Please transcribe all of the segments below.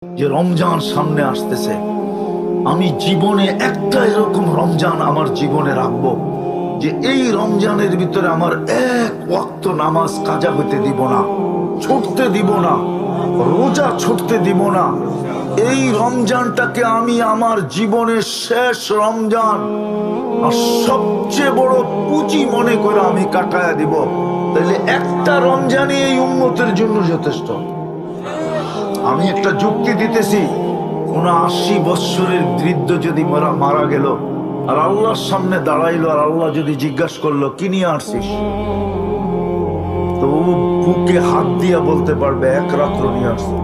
যে রমজান সামনে আসতেছে, আমি জীবনে একটা এরকম রমজান আমার জীবনে রাখবো যে এই রমজানের ভিতরে আমার এক ওয়াক্ত নামাজ কাজা হইতে দিব না, ছুটতে দিব না, রোজা ছুটতে দিব না। এই রমজানটাকে আমি আমার জীবনের শেষ রমজান আর সবচেয়ে বড় পুঁজি মনে করে আমি কাটায়া দিব। তাহলে একটা রমজানই এই উম্মতের জন্য যথেষ্ট। আমি একটা যুক্তি দিতেছি, ৭৯ বৎসরের বৃদ্ধ যদি মারা গেল আর আল্লাহর সামনে দাঁড়াইলো আর আল্লাহ যদি জিজ্ঞাসা করলো কি নিয়ে আসছিস, তো বুকে হাত দিয়া বলতে পারবে এক রাত্র নিয়ে আসছি।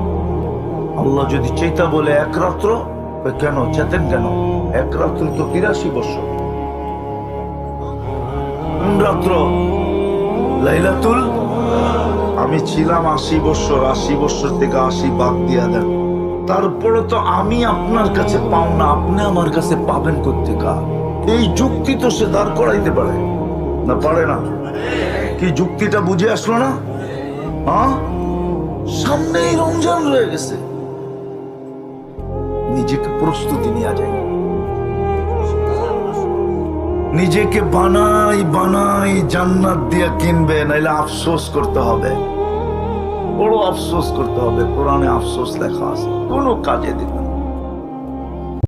আল্লাহ যদি চেতা বলে এক রাত্র, কেন চেতেন কেন? এক রাত্র তো ৮৩ বৎসর। কোন রাত্র? লাইলাতুল। আমি ছিলাম ৮০ বৎসর, ৮০ বৎসর থেকে ৮০ বাদ দিয়া দেন, তারপরে তো আমি আপনার কাছে পাও না, আপনি আমার কাছে পাবেন কোত্থেকে? এই যুক্তি তো সে দাঁড় করাইতে পারে না, পারে না? কি যুক্তিটা বুঝে আসলো না? হ্যাঁ, সামনেই রমজান রয়ে গেছে, নিজেকে প্রস্তুতি নেওয়া যায়। নিজেকে বানাই বানাই জান্নাত দিয়া কিনবে, নাইলে আফসোস করতে হবে, বড় আফসোস করতে হবে। কোরআনে আফসোস লেখা আছে, কোনো কাজে দিবে না।